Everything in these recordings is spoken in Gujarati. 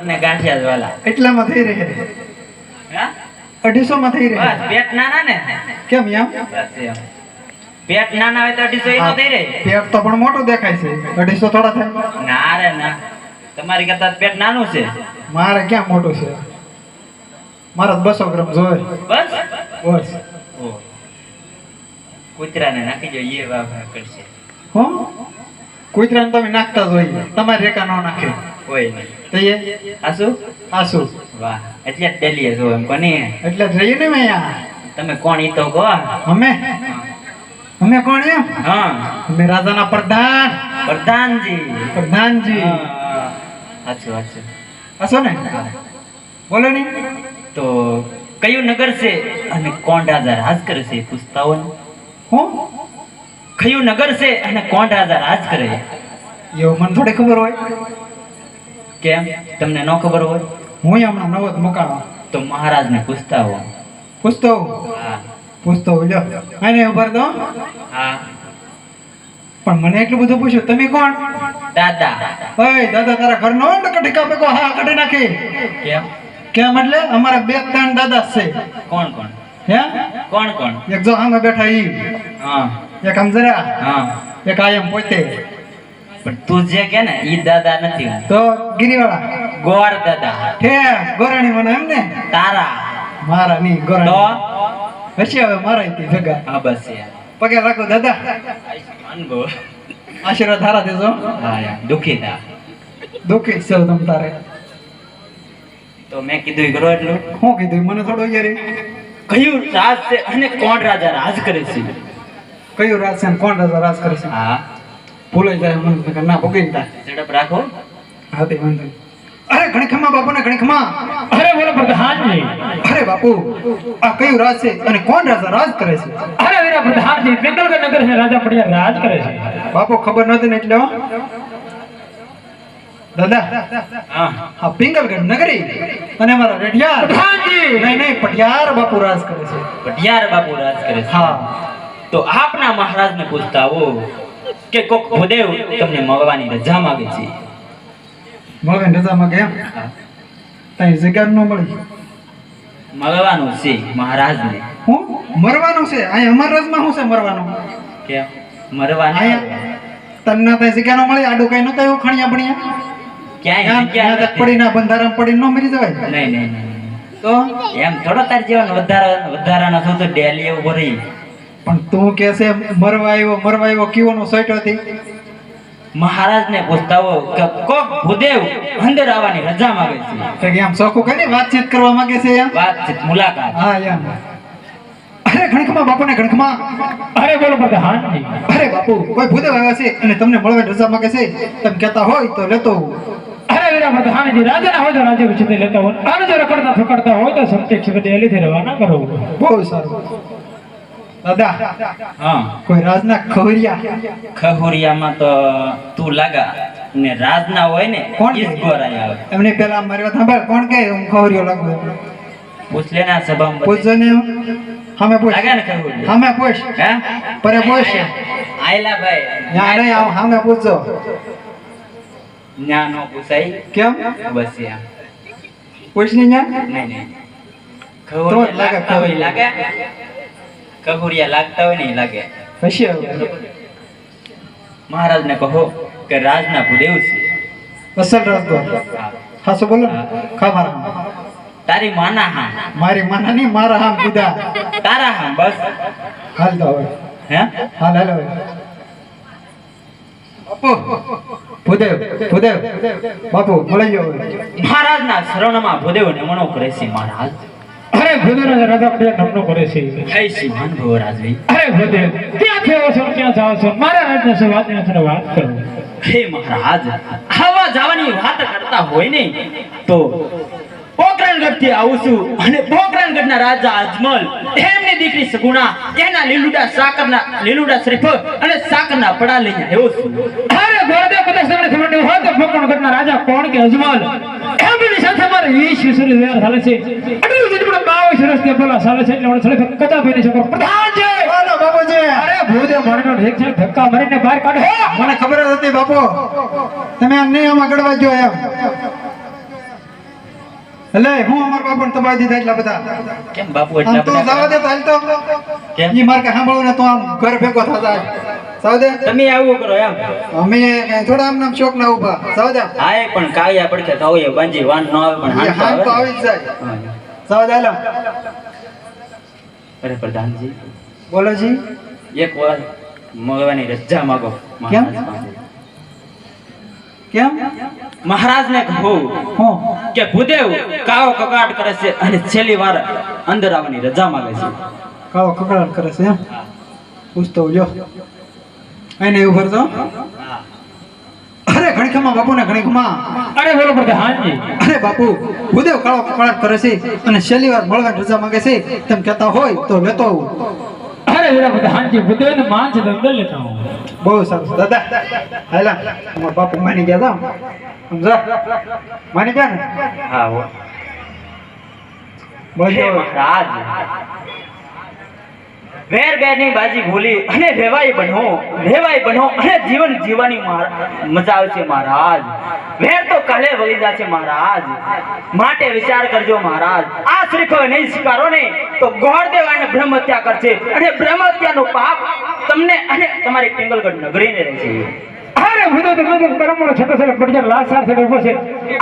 ને ગાંઠિયા જ વાલા એટલામાં થઈ રહે હા 250 માં થઈ રહે બસ પેટ નાના ને કેમ એમ બસ એમ પેટ નાના હોય તો 250 ઈ નો થઈ રહે પેટ તો પણ મોટું દેખાય છે 250 થોડા થાય ના રે ના તમારી કરતા પેટ નાનું છે મારે ક્યાં મોટું છે મારે 200 ગ્રામ જોઈએ બસ બસ ઓ કૂતરાને નાખી જો એ વાહ કરશે હો કૂતરાને તમે નાખતા જ હોય તમારી રેખા ન નાખે કોઈ નહીં તો એ આસુ વાહ એટલે જ ડેલીએ છો એમ કોની એટલે જ રહીએ ને મેં અહીંયા તમે કોણ ઈ તો કહો અમે કોણ એમ હા અમે રાજાના પ્રધાનજી સાચું સાચું હશો ને બોલો ને તો કયું નગર છે અને કોણ રાજા રાજ કરે છે પૂછતા હોય હું કયું નગર છે અને કોણ રાજા રાજ કરે એવું મને થોડી ખબર હોય કેમ તમને ન ખબર હોય હું હમણાં નવો જ મકાનો તો મહારાજને પૂછતા હો પૂછતો હા લ્યો આને ઉભર દો હા પણ મને એટલું બધું પૂછ્યું તમે કોણ દાદા ઓય દાદા તારા ઘરનો ને કઢી પેકો હા કઢી નાખી કેમ એટલે અમારા 2-3 દાદા છે કોણ કોણ હે કોણ કોણ એક જો સામે બેઠા ઈ હા એક સમજરા હા એક આયમ પોતે પણ તું જે કે ને ઈ દાદા નથી તો ગિરીવાળા ગોર દાદા હે ગોરાણી મને એમ ને તારા મારા ની તો ગોરાણી હશે હવે મારા ઈ ભેગા હા બસ યાર પગે રાખો દાદા માનબો આશીર્વાદ હારા દેજો હા યાર દુખી થા દુખી છે તમ તારે તો મેં કીધું ઈ કરો એટલું હું કીધું મને થોડો યાર કયું રાજ છે અને કોણ રાજા રાજ કરે છે કયું રાજ છે કોણ રાજા રાજ કરે છે હા ભૂલાઈ જાય મને ના ભોગી તા ઝડપ રાખો હા તે વાંધો અરે ઘણીખમા બાપુ ને ઘણીખમા અરે બોલો પ્રધાનજી અરે બાપુ આ કયું રાજ છે અને કોણ રાજા રાજ કરે છે અરે વીરા પ્રધાનજી પિંગલગઢ નગર છે રાજા પડિયા રાજ કરે છે બાપુ ખબર નહોતી ને એટલે દાદા હા આ પિંગલગઢ નગરી અને મારા રેઢિયાર પ્રધાનજી નહીં પટિયાર બાપુ રાજ કરે છે પટિયાર બાપુ રાજ કરે છે હા તો આપના મહારાજને પૂછતા હો કે કોક ભૂદેવ તમને મળવાની રજા માંગે છે મળે રજા માંગે એમ તઈ જગ્યા ન મળી મળવાનું છે મહારાજને હું મરવાનું છે અહીં અમારા રાજમાં શું છે મરવાનું કેમ મરવાનું અહીંયા તન્ના તઈ જગ્યા ન મળી આડું કઈ નતો એવું ખણિયા બણિયા ક્યાંય જગ્યા ત્યાં નથી. પડી ના બંધારણ પડી ન મરી જવાય નહીં નહીં નહીં તો એમ થોડો તાર જીવન વધારાના થતું ડેલી એવું ભરી પણ તું કે છે મરવા આવ્યો કીવાનો સોઈટો હતી મહારાજને પૂછતા હો કે કોક ભૂદેવ અંદર આવવાની રજા માંગે છે કે એમ સોખું કરી વાતચીત કરવા માંગે છે એમ વાતચીત મુલાકાત હા એમ અરે ઘણખમા બાપુ ને ઘણખમા અરે બોલો પ્રધાનજી અરે બાપુ કોઈ ભૂદેવ આવ્યા છે અને તમને મળવાની રજા માંગે છે તમે કહેતા હોય તો લેતો અરે વીરા પ્રધાનજી રાજાના હોય તો રાજ્ય વિશે લેતા હોય અને જો રખડતા ફકડતા હોય તો સત્ય ડેલીથી રવાના કરો બહુ સારું દાદા હા કોઈ રાજના ખવરિયા ખહુરિયામાં તો તું લાગા ને રાજના હોય ને કોણ ઈ જ ગોરાય આવે એમને પેલા મારી વાત સાંભળ કોણ કે હું ખવરિયો લાગુ પૂછ લેના સભામાં પૂછજો ને હમે પૂછ લાગે ને ખહુરિયા હમે પૂછ હે પરે પૂછ આયલા ભાઈ ન્યા નહીં આવ હમે પૂછજો ન્યા નો પૂછાય કેમ બસ યા પૂછ ને ન્યા નહીં નહીં તો જ ખહુરિયા લાગે લાગતા હોય લાગે ખહુરિયા લાગતા હોય નહીં લાગે પછી મહારાજને કહો કે રાજના ભૂદેવ છે અસલ રાજદ્વાર હા. ખાસો બોલો ને ખા મારા તારી માના હા મારી માના નહીં મારા હામ કીધા તારા હા બસ હાલ તો હવે હે હાલ હાલ હવે બાપુ ભૂદેવ બાપુ મળી ગયો હવે મહારાજના શરણમાં ભૂદેવને મનો કરે છે મહારાજ અરે ભૂદેવ રાજા પડિયા નમનો કરે છે જય શ્રી મહાનુભાવ રાજવી અરે ભૂદેવ ક્યાં થયો છો ક્યાં જાઓ છો મારા રાજના છે વાત સાથે વાત કરો હે મહારાજ આવા જવાની વાત કરતા હોય ને તો પોકરણગઢથી આવું છું અને પોકરણગઢના રાજા અજમલ એમની દીકરી સગુણા એના લીલુડા શ્રીફ અને સાકરના પડા લઈને આવ્યો છું અરે ભૂદેવ કદાચ તમને ખબર નહીં હોય તો પોકરણગઢના રાજા કોણ કે અજમલ એમની સાથે મારે 20 વર્ષની વેર ચાલે છે આટલું જેટલું 22 વર્ષથી બોલા ચાલે છે એટલે મને થોડી કદા ભાઈને છોકરો પ્રધાનજી બોલો બાપુજી અરે ભૂદેવ મારનો એક છે ધક્કા મારીને બહાર કાઢો મને ખબર જ હતી બાપુ તમે આ નહીં આમાં ગડવા જો એમ એટલે હું અમાર બાપુને તબાવી દીધા એટલા બધા. કેમ બાપુ આમ એટલા તું બધા જવા દે તો હાલ તો. કેમ? ઈ માર કે સાંભળવું ને તો આમ ઘર ભેગો થતા જવા દે. તમે આવું કરો એમ અમે કઈ થોડા આમ નામ શોખ ના ઉભા જવા દે. હા એ પણ કાયા પડખે તો હોય બાંજી વાન ન આવે પણ ઈ હાલ તો આવી જ જાય. હા. જવા દે હાલો. અરે પ્રધાનજી બોલો જી. એક વાર મળવાની રજા માંગો કેમ? મહારાજ પાસે. કેમ? મહારાજને કહું હું કે ભૂદેવ કાવો કકાટ કરે છે અને છેલ્લી વાર અંદર આવવાની રજા માંગે છે. કાળો કકડાટ કરે છે એમ પૂછતો લ્યો આઈને ઉભર તો. અરે ઘણીખમાં બાપુ ને ઘણીખમાં. અરે બોલો પ્રધાનજી. અરે બાપુ ભૂદેવ કાળો કકડાટ કરે છે અને છેલ્લી વાર મળવાની રજા માંગે છે તેમ કહેતા હોય તો લેતો આવું. અરે વીરા પ્રધાનજી બુદ્ધને માન છે તો અંદર લેતા હું. બહુ સારું દાદા હાલા અમારા બાપુ માની ગયા હતા સમજા માની ગયા ને હા હો. હે બોલો મહારાજ વેર બેરની બાજી ભૂલી અને રેવાય બનો અને જીવન જીવવાની મજા આવશે મહારાજ. વેર તો કાલે વળી જશે મહારાજ, માટે વિચાર કરજો મહારાજ. આ શ્રીફળ નહીં સ્વીકારો ને તો ગોળદેવ આને બ્રહ્મ હત્યા કરશે અને બ્રહ્મ હત્યાનું પાપ તમને અને તમારી પિંગલગઢ નગરીને રહેશે. અરે બુદ્ધ તો મને પરમણો છતો છે પડજર લાસાર છે ઉભો છે.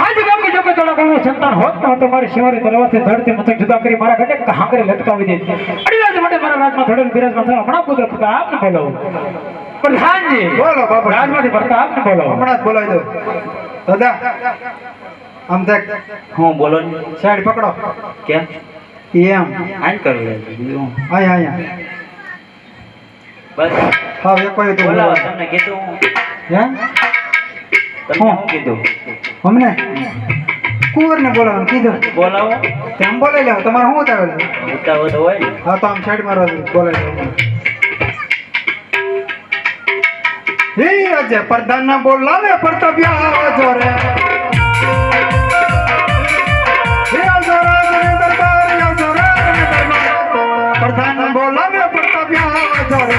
આજ ગામ કે જો કે થોડા કોનો સંતાન હોત ન તો મારી શિવારી તલવારથી ધરતી મથક જુદા કરી મારા ઘટે કહાંગરે લટકાવી દે. અડીવાજ માટે મારા રાજમાં થોડે બિરાજમાન થવા હમણાં પુત્ર પ્રતાપ ને બોલો. પ્રધાનજી બોલો બાપુ. રાજમાંથી પ્રતાપ ને બોલો. હમણાં જ બોલાવી દો દાદા. આમ તક હું બોલો ને. સાઈડ પકડો. કેમ એમ આન કરવું છે બીજું હું. આયા બસ હા એ કોઈ તો બોલાવો તમને કીધું હે તમને શું કીધું અમને કુંવરને બોલાવવાનું કીધું. બોલાવો તેમ બોલાવી લેવું તમારે શું ઉતાવળ છે? ઉતાવો તો હોય ને. હા તો આમ સાઈડ મારવા દો બોલાવી લેવું. હે અજય પ્રધાન ના બોલાવે પરતવ્યા આવજો રે. હે આવજો રે દરબાર આવજો રે દરબાર. પ્રધાન ના બોલાવે પરતવ્યા આવજો રે.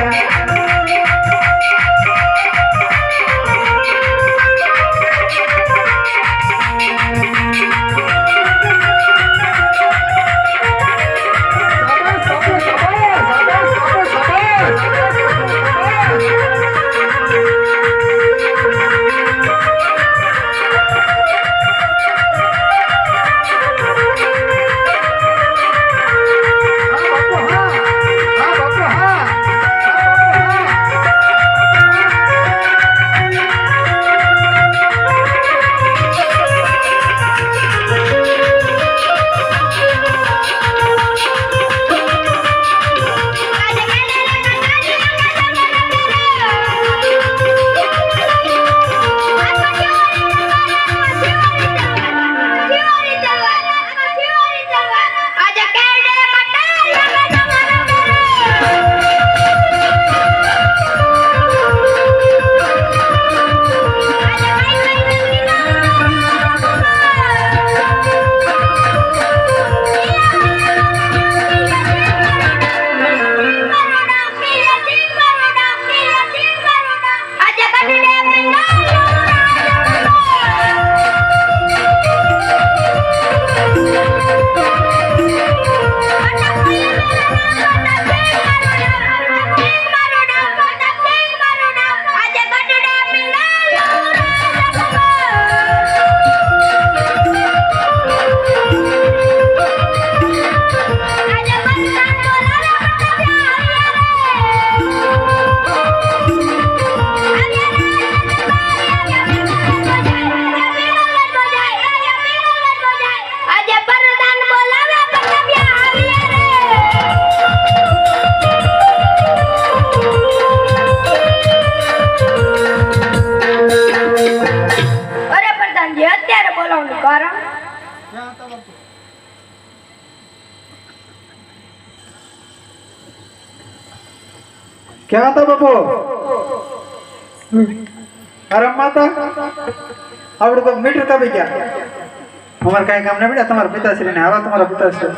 क्या था बापू अरे माता आवड़े तो मीटर का भी क्या हमारे कहीं काम नहीं बेटा तुम्हारे पिताश्री ने आवा तुम्हारा पिताश्री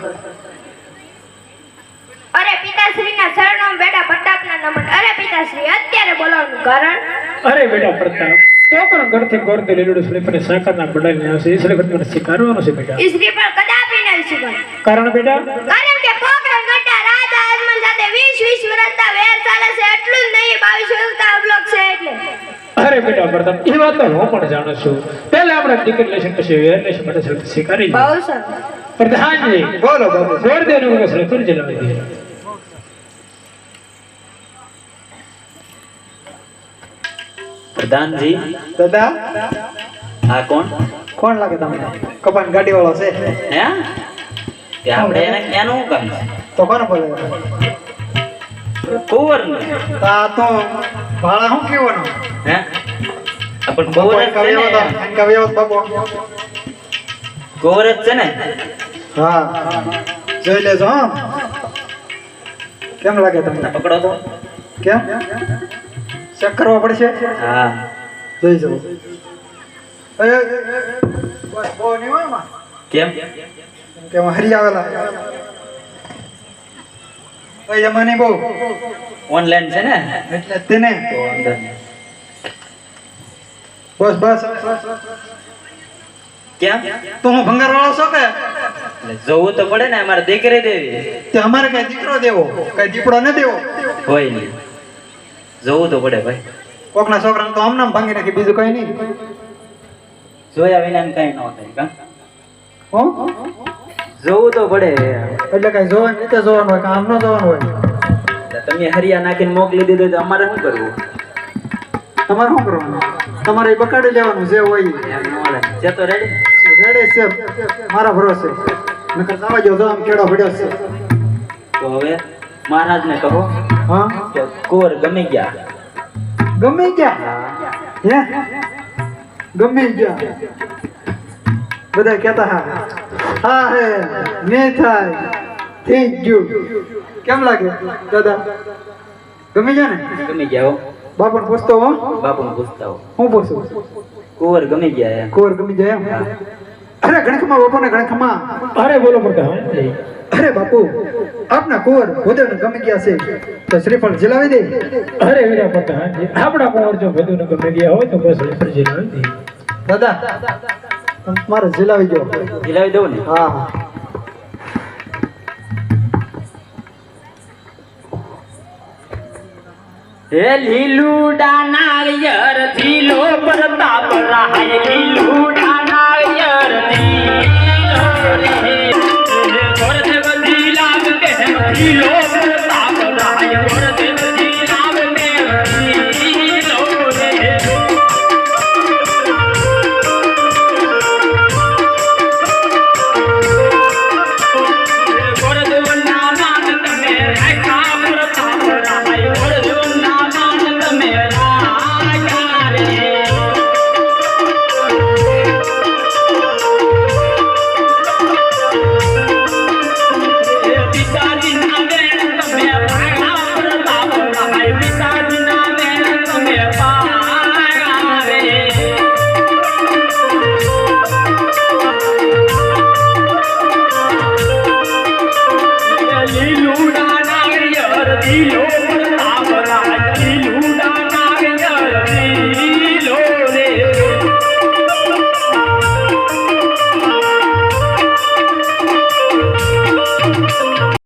अरे पिताश्री ना शरणों बेटा प्रताप ना नमन अरे पिताश्री અત્યારે બોલાવવાનું કારણ અરે બેટા પ્રતાપ પોકરણ ઘરથી ગોરતે લીલું શ્રીફળ સાકરના બડાઈને આવશે એ શ્રીફળ મને સ્વીકારવાનો છે બેટા ઈ શ્રીફળ કદાપી નહીં સ્વીકારે. કારણ બેટા કારણ કે પોકરણ ગઢના રાજા અજમલ સાથે 20 વર્ષના વેર ચાલે છે, એટલું જ નહીં 22 વર્ષના અવલોક છે એટલે. અરે બેટા પ્રતાપ એ વાત તો હું પણ જાણું છું પહેલા આપણે દીકરી લેશન પછી વેર લેશન માટે શ્રીફળ સ્વીકારી લે. બહુ સરસ. પ્રધાનજી બોલો બાપુ. ગોરદેવનું શ્રીફળ જલાવી દે. પ્રધાનજી દાદા આ કોણ કોણ લાગે તમને? કપાન ગાડી વાળો છે. હે તે આપણે એને એનું કામ છે તો કોને બોલે? કુંવર ને આ તો ભાડા શું કેવાનો? હે આપણ કુંવર જ છે ને બાપુ. કુંવર જ છે ને હા જોઈ લેજો હા. કેમ લાગે તમને? પકડો તો કેમ ચેક કરવા પડશે? હા જોઈ જાઓ. બસ બહુ નહીં હોય એમાં. કેમ કેમ કે એમાં હરી આવેલા એમાં નહીં બહુ ઓનલાઈન છે ને એટલે તેને તો અંદર બસ બસ. કેમ તો હું ભંગાર વાળો છો કે? એટલે જોવું તો પડે ને અમારે દીકરી દેવી તે અમારે કઈ દીકરો દેવો કઈ દીપડો ન દેવો. હોય નહીં જોવું તો પડે ભાઈ કોકના છોકરાને તો આમ નામ ભાંગી નાખી, બીજું કઈ નહીં. જોયા વિના કઈ ન થાય કા હો જોવું તો પડે એટલે કઈ જોવાનું રીતે જોવાનું હોય કે આમ ન જોવાનું હોય? એટલે તમે હરિયા નાખીને મોકલી દીધું તો અમારે શું કરવું તમારે શું કરવાનું? તમારે એ બકાડી લેવાનું જે હોય ઈ. એમ ન હાલે. છે તો રેડી રેડી છે મારા ભરોસે. નકર જવા જો જો આમ કેળો પડ્યો છે. તો હવે મહારાજને કહો હા કે કુંવર ગમી ગયા ગમે ગયા હે ગમે ગયા બધા કહેતા હા હે મેં થાય થેન્ક યુ. કેમ લાગે દાદા? ગમી ગયા ને? ગમી ગયા હો બાપુને પૂછતો હો. બાપુને પૂછતા હો હું પૂછું? કુંવર ગમી ગયા એમ કોર ગમી જાય એમ? અરે ગણખમાં બાપુને ગણખમાં. અરે બોલો પ્રધાનજી અરે બાપુ આપના કુંવર ભોદેવને ગમી ગયા છે તો શ્રીફળ જલાવી દે. અરે વીરા પ્રધાનજી આપણા કુંવર જો બધું ન ગમે ગયા હોય તો બસ શ્રીફળ જલાવી દે. દાદા મારે જલાવી દો. દિલાવી દઉં ને હા હે લીલુડા નાળિયેર ધીલો પ્રતાપ રાય લીલુડા નાળિયેર ધીલો રે ગોરદેવ ધીલા કે ધીલો